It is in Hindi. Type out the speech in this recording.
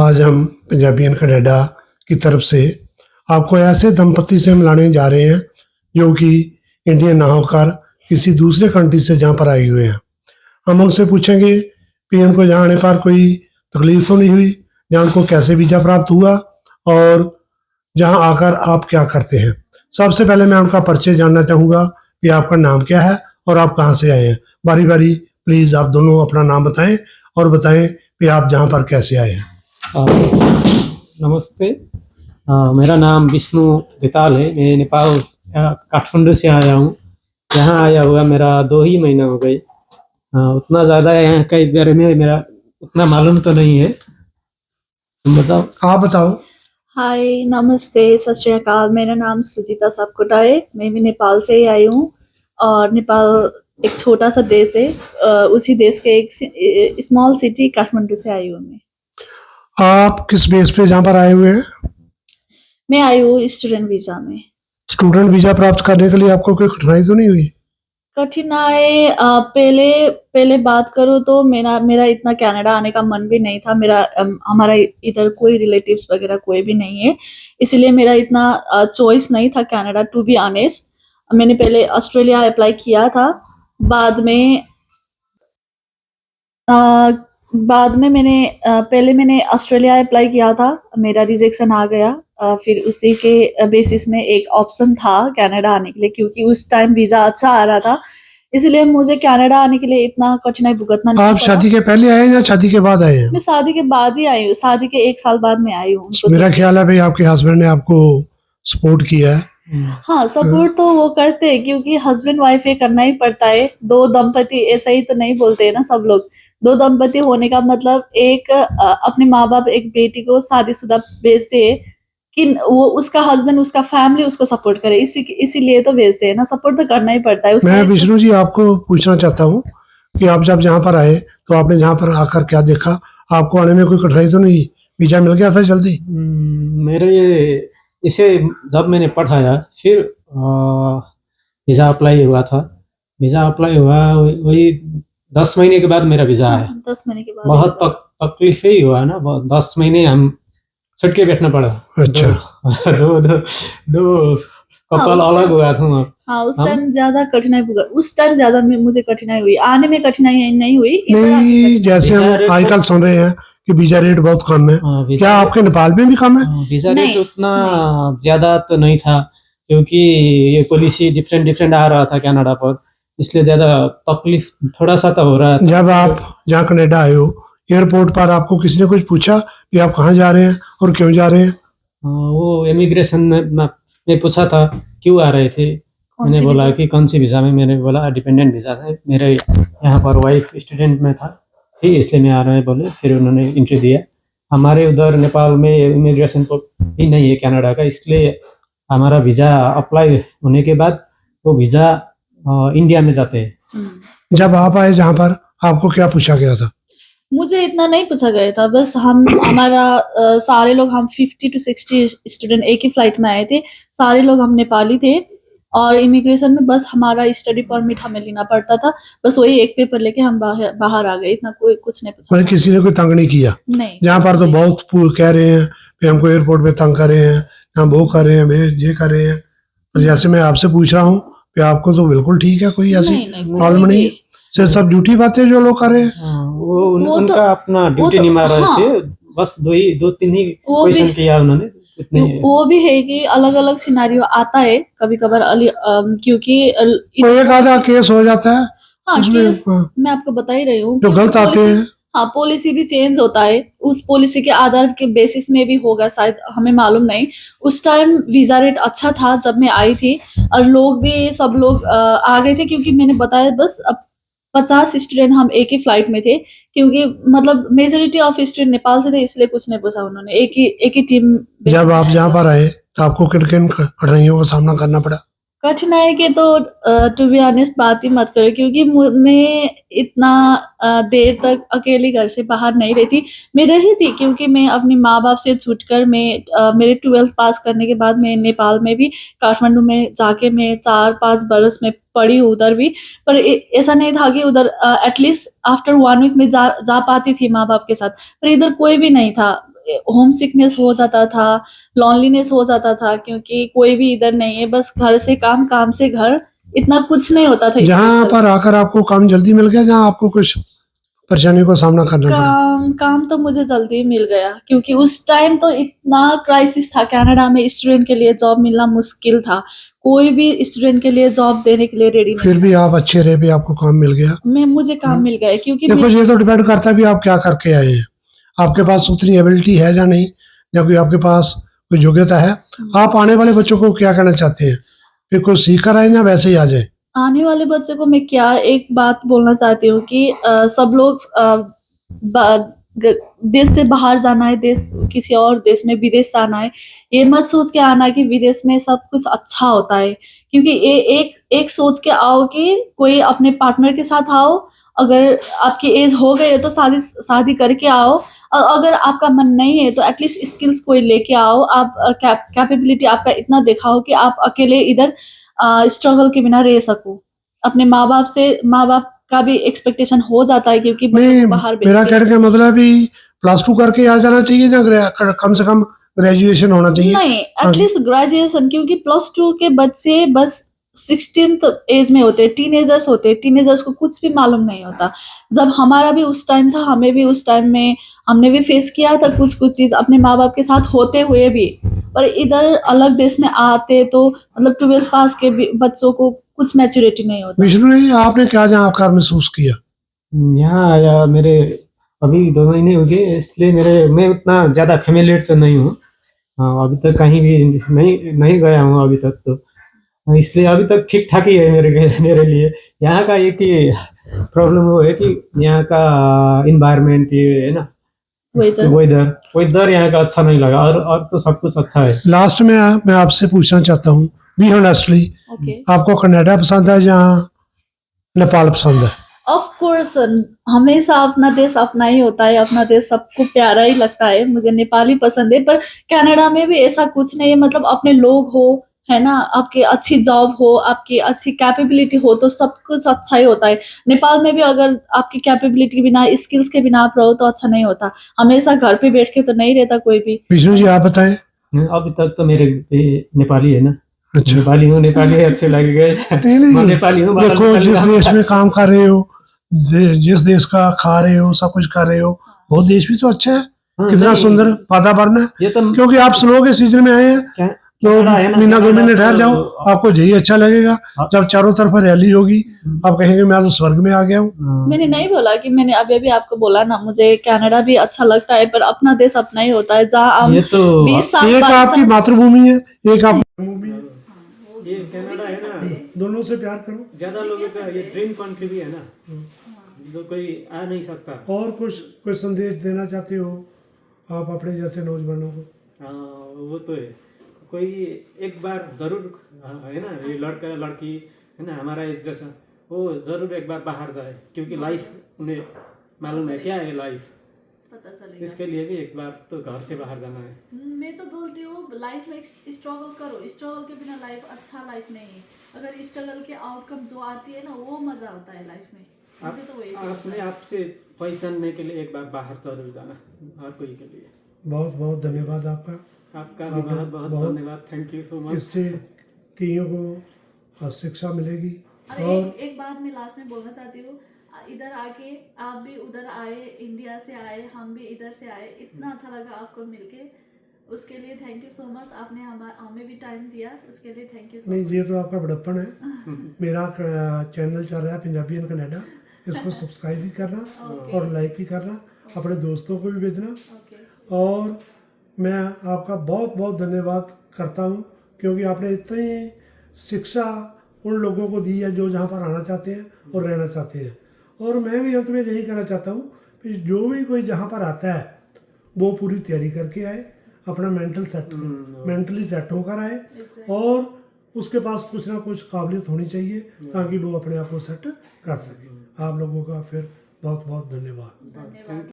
आज हम पंजाबियन कनाडा की तरफ से आपको ऐसे दंपति से मिलाने जा रहे हैं जो कि इंडियन ना होकर किसी दूसरे कंट्री से जहाँ पर आए हुए हैं। हम उनसे पूछेंगे कि उनको यहाँ आने पर कोई तकलीफ तो नहीं हुई, या उनको कैसे वीज़ा प्राप्त हुआ और जहाँ आकर आप क्या करते हैं। सबसे पहले मैं उनका परिचय जानना चाहूँगा कि आपका नाम क्या है और आप कहाँ से आए हैं। बारी बारी प्लीज़ आप दोनों अपना नाम बताएं और बताएं कि आप जहाँ पर कैसे आए हैं। नमस्ते, मेरा नाम विष्णु बेताल है। मैं नेपाल काठमांडू से आया हूँ। यहाँ आया हुआ मेरा 2 ही महीना हो गए। उतना ज़्यादा यहाँ के बारे में मेरा उतना मालूम तो नहीं है, तुम बताओ। आप बताओ। हाय, नमस्ते, सत श्री अकाल। मेरा नाम सुजीता सापकोटा है। मैं भी नेपाल से ही आई हूँ और नेपाल एक छोटा सा देश है। उसी देश के एक स्मॉल सिटी काठमांडू से आई हूँ मैं। आप किस बेस पे जहाँ पर आए हुए हैं? मैं आई हूँ स्टूडेंट वीजा में। स्टूडेंट वीज़ा प्राप्त करने के लिए आपको कोई कठिनाई तो नहीं हुई? कठिनाई पहले बात करूँ तो मेरा इतना कनाडा आने का मन भी नहीं था। हमारा इधर कोई रिलेटिव्स वगैरह कोई भी नहीं है, इसलिए मेरा इतना चॉइस नहीं था कनाडा, टू बी ऑनेस्ट। मैंने पहले ऑस्ट्रेलिया अप्लाई किया था। बाद में मैंने ऑस्ट्रेलिया अप्लाई किया था, मेरा रिजेक्शन आ गया। फिर उसी के बेसिस में एक ऑप्शन था कनाडा आने के लिए, क्योंकि उस टाइम वीजा अच्छा आ रहा था, इसलिए मुझे कनाडा आने के लिए इतना कठिनाई भुगतना नहीं आप पड़ा। शादी के पहले आए या शादी के बाद आए हैं? मैं शादी के बाद ही आई हूँ, शादी के 1 साल बाद में आई हूँ। मेरा ख्याल है भाई आपके हस्बैंड ने आपको सपोर्ट किया है। हाँ, सपोर्ट तो वो करते हैं, क्योंकि हस्बैंड वाइफ ये करना ही पड़ता है। 2 दंपति ऐसा ही तो नहीं बोलते हैं ना सब लोग। 2 दंपति होने का मतलब एक अपने माँ बाप एक बेटी को शादीशुदा भेजते हैं कि वो उसका हस्बैंड उसका फैमिली उसको सपोर्ट करे, इसीलिए तो भेजते हैं ना। सपोर्ट तो करना ही पड़ता है। मैं विष्णु जी आपको पूछना चाहता हूँ कि आप जब यहाँ पर आए तो आपने यहाँ पर आकर क्या देखा? आपको आने में कोई कठिनाई तो नहीं? वीजा मिल गया था जल्दी? मेरे इसे जब मैंने पढ़ाया फिर वीज़ा अप्लाई हुआ था। वीज़ा अप्लाई हुआ वही 10 महीने के बाद मेरा वीज़ा आया। 10 महीने के बाद बहुत तकलीफ ही हुआ ना। 10 महीने हम छुट के बैठना पड़ा। अच्छा। दो कपल अलग हुआ था। हाँ, उस टाइम ज्यादा कठिनाई मुझे कठिनाई हुई। आने में कठिनाई नहीं हुई। नहीं, जैसे हम आजकल सुन रहे हैं कि वीजा रेट बहुत कम है। क्या आपके नेपाल में भी कम है? वीजा रेट उतना ज्यादा तो नहीं था, क्योंकि ये पॉलिसी डिफरेंट आ रहा था कनाडा पर, इसलिए ज्यादा तकलीफ थोड़ा सा तो हो रहा था। जब आप जहाँ कनाडा आए हो, एयरपोर्ट पर आपको किसी ने कुछ पूछा कि आप कहाँ जा रहे हैं और क्यों जा रहे हैं? वो इमिग्रेशन में पूछा था क्यों आ रहे थे। मैंने बोला कि कौन सी वीज़ा में। मैंने बोला डिपेंडेंट वीज़ा है, मेरे यहाँ पर वाइफ स्टूडेंट में था, ठीक, इसलिए मैं आ रहा है बोले। फिर उन्होंने एंट्री दिया। हमारे उधर नेपाल में इमिग्रेशन भी नहीं है कनाडा का, इसलिए हमारा वीज़ा अप्लाई होने के बाद वो वीज़ा इंडिया में जाते हैं। जब आप आए जहाँ पर, आपको क्या पूछा गया था? मुझे इतना नहीं पूछा गया था। बस हमारा सारे लोग, हम 50 to 60 स्टूडेंट एक ही फ्लाइट में आए थे। सारे लोग हम नेपाली थे और इमिग्रेशन में बस हमारा स्टडी परमिट हमें लेना पड़ता था। बस वही एक पेपर लेके हम बाहर आ गए। इतना कोई कुछ नहीं पूछा। मतलब किसी ने कोई तंग नहीं किया? नहीं। यहाँ पर तो बहुत कह रहे हैं कि हमको एयरपोर्ट में तंग कर रहे हैं, हम वो कर रहे हैं, ये कर रहे हैं। और जैसे मैं आपसे पूछ रहा हूँ कि आपको तो बिल्कुल ठीक है, कोई ऐसी प्रॉब्लम नहीं है। सब झूठी बातें जो लोग कर रहे हैं। वो उनका अपना ड्यूटी नहीं मार रहे थे। बस 2-3 ही क्वेश्चन किया उन्होंने। वो भी है कि अलग अलग सिनारियो आता है कभी कभार, क्योंकि एक आधा केस हो जाता है। हाँ, केस मैं आपको बता ही रही हूँ। जो गलत आते हैं। हाँ, पॉलिसी भी चेंज होता है। उस पॉलिसी के आधार के बेसिस में भी होगा शायद, हमें मालूम नहीं। उस टाइम वीजा रेट अच्छा था जब मैं आई थी, और लोग भी सब लोग आ गए थे, क्योंकि मैंने बताया बस 50 स्टूडेंट हम एक ही फ्लाइट में थे, क्योंकि मतलब मेजोरिटी ऑफ स्टूडेंट नेपाल से थे, इसलिए कुछ नहीं पूछा उन्होंने। एक ही टीम। जब आप जहाँ पर आए तो आपको किन किन कठिनाइयों का सामना करना पड़ा? कठिनाई के तो टू बी ऑनेस्ट बात ही मत करो, क्योंकि मैं इतना देर तक अकेली घर से बाहर नहीं रहती। मैं रही थी, क्योंकि मैं अपने माँ बाप से छूटकर मेरे 12th पास करने के बाद मैं नेपाल में भी काठमांडू में जाके मैं 4-5 बरस में पढ़ी हूँ उधर भी। पर ऐसा नहीं था कि उधर एटलीस्ट आफ्टर 1 वीक में जा पाती थी माँ बाप के साथ, पर इधर कोई भी नहीं था। होम सिकनेस हो जाता था, लॉनलीनेस हो जाता था, क्योंकि कोई भी इधर नहीं है, बस घर से काम, काम से घर, इतना कुछ नहीं होता था यहाँ स्पेशल। पर आकर आपको काम जल्दी मिल गया, जहाँ आपको कुछ परेशानी का सामना करना पड़ा? काम तो मुझे जल्दी मिल गया, क्योंकि उस टाइम तो इतना क्राइसिस था कनाडा में, स्टूडेंट के लिए जॉब मिलना मुश्किल था, कोई भी स्टूडेंट के लिए जॉब देने के लिए रेडी नहीं फिर भी आप अच्छे रहे, भी आपको काम मिल गया। था। मुझे काम मिल गया, क्योंकि देखो, ये तो डिपेंड करता है भी आप क्या करके आए हैं, आपके पास उतनी एबिलिटी है या नहीं, या कोई आपके पास कोई योग्यता है। आप आने वाले बच्चों को क्या कहना चाहते हैं, फिर कुछ सीख कर आए या वैसे ही आ जाए? आने वाले बच्चे को मैं क्या एक बात बोलना चाहती हूँ कि सब लोग देश से बाहर जाना है, देश किसी और देश में विदेश जाना है, ये मत सोच के आना कि विदेश में सब कुछ अच्छा होता है, क्योंकि ये एक सोच के आओ कि कोई अपने पार्टनर के साथ आओ, अगर आपकी एज हो गई है तो शादी करके आओ, अगर आपका मन नहीं है तो एटलीस्ट स्किल्स कोई लेके आओ, आप कैपेबिलिटी आपका इतना दिखाओ कि आप अकेले इधर स्ट्रगल के बिना रह सको। अपने माँ बाप का भी एक्सपेक्टेशन हो जाता है, क्योंकि बच्चों नहीं, को बाहर मेरा भेजते कहने का मतलब भी +2 करके आ जाना चाहिए, या कम से कम ग्रेजुएशन होना चाहिए? नहीं, एटलीस्ट ग्रेजुएशन, क्योंकि +2 के बच्चे बस 16th एज में होते हैं, टीनेजर्स होते हैं, टीनेजर्स को कुछ भी मालूम नहीं होता। जब हमारा भी उस टाइम था, हमें भी उस टाइम में हमने भी फेस किया था कुछ चीज अपने माँ बाप के साथ होते हुए भी, पर इधर अलग देश में आते तो मतलब 12th पास के बच्चों को कुछ मैच्योरिटी नहीं होता। विष्णु जी, आपने क्या जहाँ आकर महसूस किया? यहाँ आया, मेरे अभी 2 महीने हो गए, इसलिए मैं उतना ज़्यादा फेमिलियर तो नहीं हूँ। हाँ, अभी तक कहीं भी नहीं गया हूँ अभी तक तो, इसलिए अभी तक ठीक-ठाक ही है मेरे लिए। यहाँ का एक ही प्रॉब्लम वो है कि यहाँ का एनवायरनमेंट, ये है ना, वेदर यहाँ का अच्छा नहीं लगा, और तो सब कुछ अच्छा है। लास्ट में मैं आपसे पूछना चाहता हूँ, बी ऑनेस्टली, ओके, आपको कनाडा पसंद है या नेपाल पसंद है? ऑफ कोर्स हमेशा अपना देश अपना ही होता है, अपना देश सबको प्यारा ही लगता है। मुझे नेपाल ही पसंद है, पर कनाडा में भी ऐसा कुछ नहीं है, मतलब अपने लोग हो, है ना, आपकी अच्छी जॉब हो, आपकी अच्छी कैपेबिलिटी हो तो सब कुछ अच्छा ही होता है। नेपाल में भी अगर आपकी कैपेबिलिटी के बिना, स्किल्स के बिना आप रहो तो अच्छा नहीं होता। हमेशा घर पे बैठ के तो नहीं रहता कोई भी। विष्णु जी, आप बताएं। अभी तक तो मेरे नेपाली है ना, अच्छा, नेपाली अच्छे लगे गए। नहीं मैं नहीं, नेपाली हूँ, देखो, जिस देश में काम कर रहे हो, जिस देश का खा रहे हो, सब कुछ कर रहे हो, वो देश भी तो अच्छा है। हाँ, कितना नहीं, सुंदर वातावरण है। ये तो क्योंकि आप स्नो के सीजन में आए हैं, तो कनाडा है ना, महीना 2 कनाडा महीने तो ठहर जाओ, आपको यही अच्छा लगेगा। जब चारों तरफ हरियाली होगी, आप कहेंगे मैं तो स्वर्ग में आ गया हूँ। मैंने नहीं बोला कि, मैंने अभी भी आपको बोला ना, मुझे कनाडा भी अच्छा लगता है, पर अपना देश अपना ही होता है, जहाँ हम ये तो 20 साल एक 22 आपकी साल मातृभूमि है, एक आप भूमि है। ये कनाडा है ना, दोनों से प्यार करो। ज्यादा लोगों का ये ड्रीम कंट्री भी है ना, जो कोई आ नहीं सकता। और कुछ कोई संदेश देना चाहते हो आप अपने जैसे नौजवानों को? वो तो है, कोई एक बार जरूर, है ना, ये लड़का लड़की है ना हमारा एक जैसा, वो जरूर एक बार बाहर जाए, क्योंकि लाइफ उन्हें मालूम है क्या है लाइफ, पता चलेगा। इसके लिए भी एक बार तो घर से बाहर जाना है। मैं तो बोलती हूँ लाइफ में स्ट्रगल करो, स्ट्रगल के बिना लाइफ अच्छा लाइफ नहीं है। अगर स्ट्रगल के आउटकम जो आती है ना, वो मजा आता है लाइफ में। मुझे तो वही अपने आप से पहचानने के लिए एक बार बाहर जरूर जाना, हर कोई के लिए। बहुत बहुत धन्यवाद आपका। आपका भी बहुत बहुत धन्यवाद, थैंक यू सो मच। इससे कईयों को शिक्षा मिलेगी। और एक बात मैं लास्ट में बोलना चाहती हूँ, इधर आके आप भी उधर आए, इंडिया से आए, हम भी इधर से आए, इतना अच्छा लगा आपको मिलके, उसके लिए थैंक यू सो मच। आपने हमें भी टाइम दिया, उसके लिए थैंक यू सो मच। नहीं, ये तो आपका बड़प्पन है। मेरा चैनल चल रहा है पंजाबी इन कनाडा, इसको सब्सक्राइब भी करना और लाइक भी करना, अपने दोस्तों को भी भेजना। और मैं आपका बहुत बहुत धन्यवाद करता हूँ, क्योंकि आपने इतनी शिक्षा उन लोगों को दी है जो जहाँ पर आना चाहते हैं और रहना चाहते हैं। और मैं भी अंत में यही कहना चाहता हूँ कि जो भी कोई जहाँ पर आता है वो पूरी तैयारी करके आए, अपना मेंटली सेट होकर आए, और उसके पास कुछ ना कुछ काबिलियत होनी चाहिए ताकि वो अपने आप को सेट कर सके। आप लोगों का फिर बहुत बहुत धन्यवाद।